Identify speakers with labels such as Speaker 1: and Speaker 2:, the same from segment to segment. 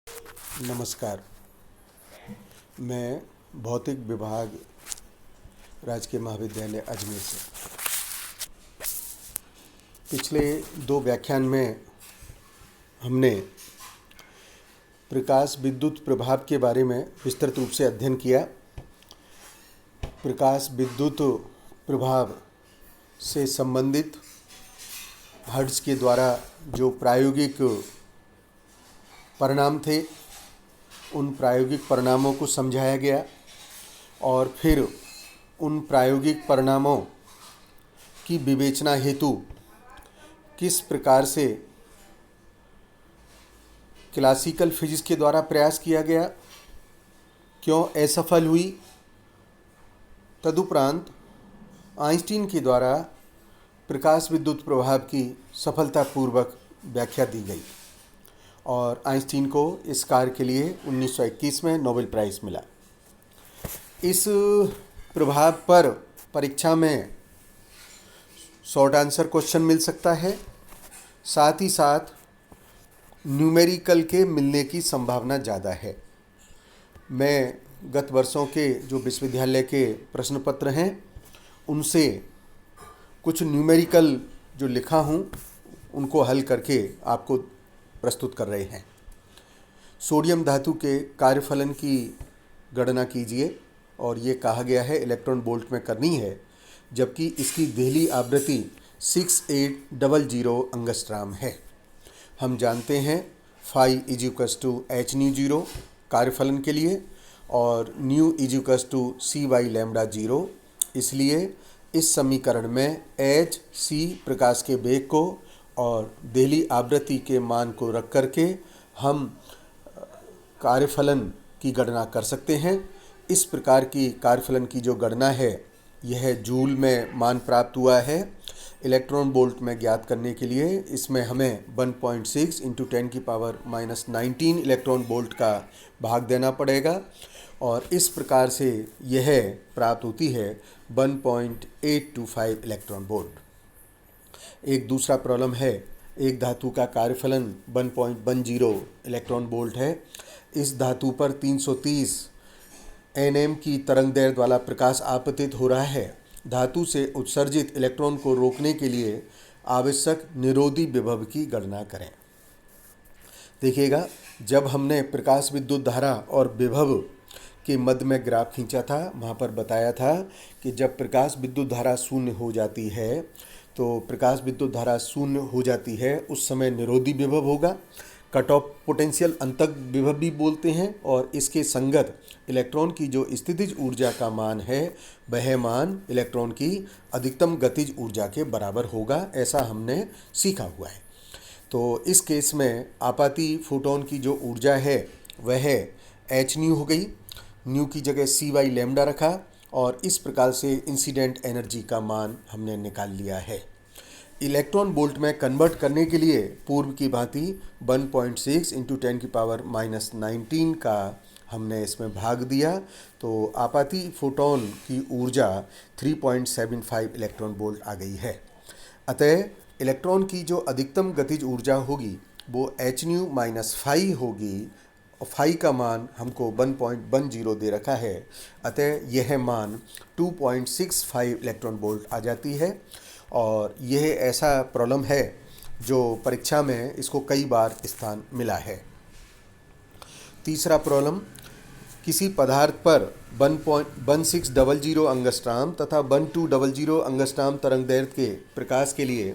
Speaker 1: नमस्कार। मैं भौतिक विभाग राजकीय महाविद्यालय अजमेर से पिछले 2 व्याख्यान में हमने प्रकाश विद्युत प्रभाव के बारे में विस्तृत रूप से अध्ययन किया। प्रकाश विद्युत प्रभाव से संबंधित हर्ट्ज के द्वारा जो प्रायोगिक परिणाम थे उन प्रायोगिक परिणामों को समझाया गया और फिर उन प्रायोगिक परिणामों की विवेचना हेतु किस प्रकार से क्लासिकल फिजिक्स के द्वारा प्रयास किया गया, क्यों असफल हुई, तदुपरांत आइंस्टीन के द्वारा प्रकाश विद्युत प्रभाव की सफलतापूर्वक व्याख्या दी गई और आइंस्टीन को इस कार्य के लिए 1921 में नोबेल प्राइज़ मिला। इस प्रभाव पर परीक्षा में शॉर्ट आंसर क्वेश्चन मिल सकता है, साथ ही साथ न्यूमेरिकल के मिलने की संभावना ज़्यादा है। मैं गत वर्षों के जो विश्वविद्यालय के प्रश्न पत्र हैं उनसे कुछ न्यूमेरिकल जो लिखा हूँ उनको हल करके आपको प्रस्तुत कर रहे हैं। सोडियम धातु के कार्यफलन की गणना कीजिए और ये कहा गया है इलेक्ट्रॉन वोल्ट में करनी है, जबकि इसकी देहली आवृत्ति 6800 एंगस्ट्रॉम है। हम जानते हैं फाई h nu0 कार्यफलन के लिए और न्यू c/λ0। इसलिए इस समीकरण में h c प्रकाश के वेग को और देहली आवृत्ति के मान को रख करके हम कार्यफलन की गणना कर सकते हैं। इस प्रकार की कार्यफलन की जो गणना है यह जूल में मान प्राप्त हुआ है। इलेक्ट्रॉन वोल्ट में ज्ञात करने के लिए इसमें हमें 1.6 × 10⁻⁹ इलेक्ट्रॉन वोल्ट का भाग देना पड़ेगा और इस प्रकार से यह प्राप्त होती है 1.825 इलेक्ट्रॉन वोल्ट। एक दूसरा प्रॉब्लम है, एक धातु का कार्यफलन 1.10 इलेक्ट्रॉन वोल्ट है। इस धातु पर 330 nm की तरंग दैर्ध्य वाला प्रकाश आपतित हो रहा है। धातु से उत्सर्जित इलेक्ट्रॉन को रोकने के लिए आवश्यक निरोधी विभव की गणना करें। देखिएगा, जब हमने प्रकाश विद्युत धारा और विभव के मध्य में ग्राफ खींचा था वहाँ पर बताया था कि जब प्रकाश विद्युत धारा शून्य हो जाती है तो प्रकाश विद्युत धारा शून्य हो जाती है उस समय निरोधी विभव होगा। कट ऑफ पोटेंशियल अंतक विभव भी बोलते हैं और इसके संगत इलेक्ट्रॉन की जो स्थितिज ऊर्जा का मान है वह मान इलेक्ट्रॉन की अधिकतम गतिज ऊर्जा के बराबर होगा, ऐसा हमने सीखा हुआ है। तो इस केस में आपाती फोटोन की जो ऊर्जा है वह h न्यू हो गई, न्यू की जगह c/λ रखा और इस प्रकार से इंसिडेंट एनर्जी का मान हमने निकाल लिया है। इलेक्ट्रॉन वोल्ट में कन्वर्ट करने के लिए पूर्व की भांति 1.6 × 10⁻⁹ का हमने इसमें भाग दिया तो आपाती फोटोन की ऊर्जा 3.75 इलेक्ट्रॉन वोल्ट आ गई है। अतः इलेक्ट्रॉन की जो अधिकतम गतिज ऊर्जा होगी वो h nu - phi होगी और phi का मान हमको 1.10 दे रखा है। अतः यह मान 2.65 इलेक्ट्रॉन वोल्ट आ जाती है और यह ऐसा प्रॉब्लम है जो परीक्षा में इसको कई बार स्थान मिला है। तीसरा प्रॉब्लम, किसी पदार्थ पर 1.1600 एंगस्ट्रॉम तथा 1200 एंगस्ट्रॉम तरंग दैर्ध्य के प्रकाश के लिए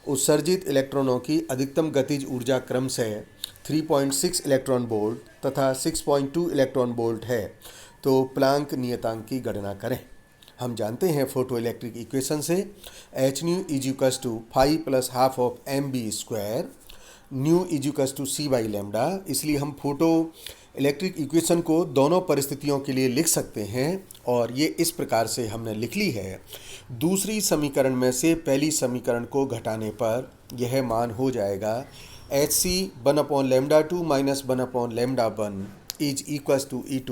Speaker 1: उत्सर्जित इलेक्ट्रॉनों की अधिकतम गतिज ऊर्जा क्रमशः 3.6 इलेक्ट्रॉन वोल्ट तथा 6.2 इलेक्ट्रॉन वोल्ट है, तो प्लांक नियतांक की गणना करें। हम जानते हैं फोटो इलेक्ट्रिक इक्वेशन से h nu = phi + ½ of mv², new = c/λ। इसलिए हम फोटो इलेक्ट्रिक इक्वेशन को दोनों परिस्थितियों के लिए लिख सकते हैं और ये इस प्रकार से हमने लिख ली है। दूसरी समीकरण में से पहली समीकरण को घटाने पर यह मान हो जाएगा hc 1/λ2 - 1/λ1 = e2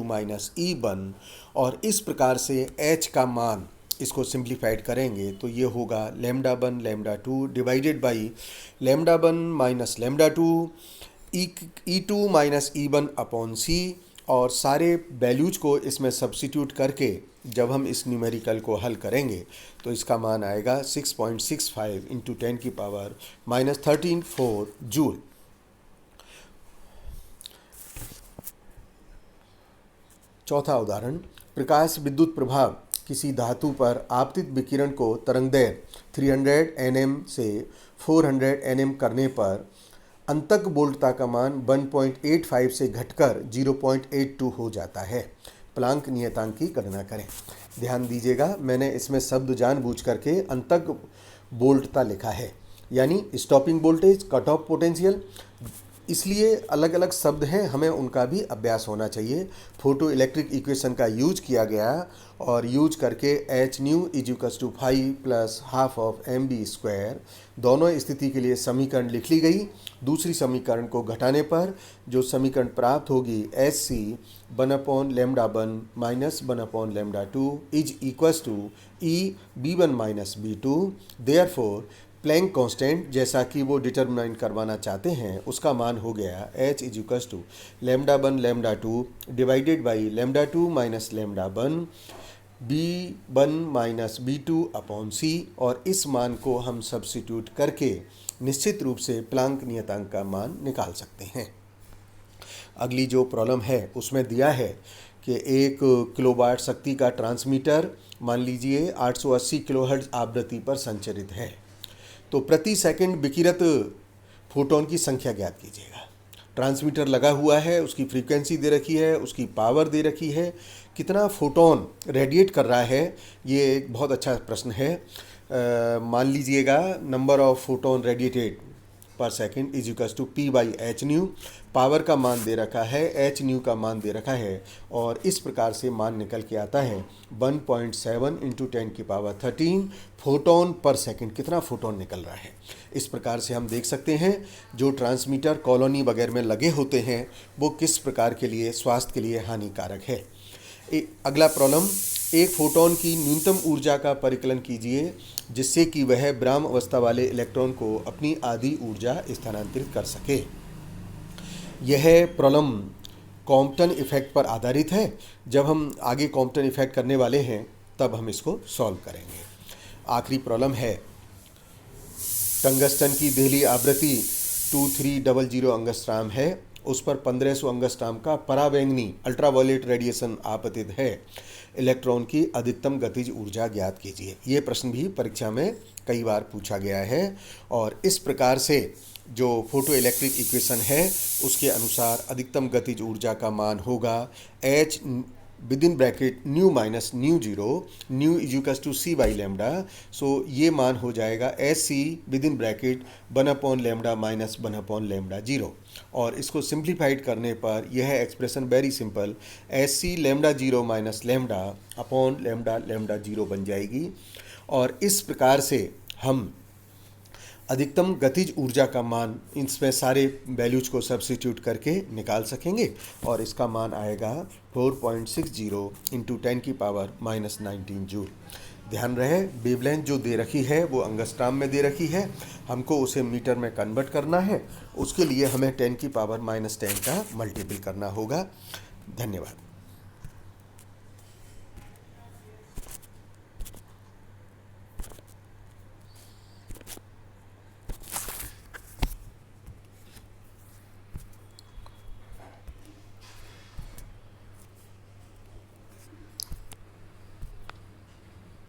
Speaker 1: - e1 और इस प्रकार से h का मान इसको सिंप्लीफाइड करेंगे तो ये होगा λ1 λ2 divided by λ1 - λ2 E2 minus E1 upon C, और सारे वैल्यूज को इसमें सब्स्टिट्यूट करके जब हम इस न्यूमेरिकल को हल करेंगे तो इसका मान आएगा 6.65 इंटू 10 की पावर माइनस 13 जूल। चौथा उदाहरण, प्रकाश विद्युत प्रभाव किसी धातु पर आपतित विकिरण को तरंगदैर्घ्य 300 nm से 400 nm करने पर अंतक बोल्टता का मान 1.85 से घटकर 0.82 हो जाता है। प्लांक नियतांक की गणना करें। ध्यान दीजिएगा, मैंने इसमें शब्द जानबूझ करके अंतक बोल्टता लिखा है, यानी stopping voltage, cut off potential, इसलिए अलग अलग शब्द हैं, हमें उनका भी अभ्यास होना चाहिए। फोटो इलेक्ट्रिक इक्वेशन का यूज किया गया और यूज करके h nu is equals to 5 plus half of m b square, दोनों स्थिति के लिए समीकरण लिख ली गई। दूसरी समीकरण को घटाने पर जो समीकरण प्राप्त होगी H C 1/λ1 minus 1/λ2 is equals to E B1 minus B2। Therefore Planck constant, जैसा कि वो डिटरमाइन करवाना चाहते हैं, उसका मान हो गया h is equals to λ1 λ2 divided by λ2 minus λ1 B1 minus B2 upon C, और इस मान को हम सब्स्टिट्यूट करके निश्चित रूप से प्लांक नियतांक का मान निकाल सकते हैं। अगली जो प्रॉब्लम है उसमें दिया है कि 1 किलोवाट शक्ति का ट्रांसमीटर मान लीजिए 880 किलोहर्ट्ज आवृत्ति पर संचालित है, तो प्रति सेकंड विकिरित फोटोन की संख्या ज्ञात कीजिएगा। ट्रांसमीटर लगा हुआ है, उसकी फ्रीक्वेंसी दे रखी है, उसकी पावर दे रखी है, कितना फोटोन रेडिएट कर रहा है, ये एक बहुत अच्छा प्रश्न है। मान लीजिएगा number of photon radiated per second is equals to P by h nu, power का मान दे रखा है, एच न्यू का मान दे रखा है, और इस प्रकार से मान निकल के आता है 1.7 इंटू 10 की पावर 13 फोटोन पर सेकंड। कितना फोटोन निकल रहा है, इस प्रकार से हम देख सकते हैं जो ट्रांसमीटर कॉलोनी वगैरह में लगे होते हैं वो किस प्रकार के लिए स्वास्थ्य के लिए हानिकारक है। अगला प्रॉब्लम, एक फोटोन की न्यूनतम ऊर्जा का परिकलन कीजिए जिससे कि वह ब्राह्म अवस्था वाले इलेक्ट्रॉन को अपनी आधी ऊर्जा स्थानांतरित कर सके। यह प्रॉब्लम कॉम्पटन इफेक्ट पर आधारित है। जब हम आगे कॉम्पटन इफेक्ट करने वाले हैं तब हम इसको सॉल्व करेंगे। आखिरी प्रॉब्लम है, टंगस्टन की देहली आवृत्ति 2300 अंगस्ट्राम है, उस पर 1500 अंगस्ट्राम का परावैंगनी अल्ट्रावायलेट रेडिएशन आपतित है। इलेक्ट्रॉन की अधिकतम गतिज ऊर्जा ज्ञात कीजिए। ये प्रश्न भी परीक्षा में कई बार पूछा गया है, और इस प्रकार से जो फोटो इलेक्ट्रिक इक्वेशन है उसके अनुसार अधिकतम गतिज ऊर्जा का मान होगा h within bracket nu minus nu zero, nu is equals to C by lambda. So ये मान हो जाएगा H C within bracket 1/λ minus 1/λ0, और इसको सिंप्लीफाइड करने पर यह expression very simple H C λ0 minus lambda upon λ0 बन जाएगी। और इस प्रकार से हम अधिकतम गतिज ऊर्जा का मान इसमें सारे वैल्यूज को सब्स्टिट्यूट करके निकाल सकेंगे, और इसका मान आएगा 4.60 इंटू 10 की पावर माइनस 19 जूल। ध्यान रहे, वेवलेंथ जो दे रखी है वो अंगस्ट्राम में दे रखी है, हमको उसे मीटर में कन्वर्ट करना है, उसके लिए हमें 10 की पावर माइनस 10 का मल्टीपल करना होगा। धन्यवाद।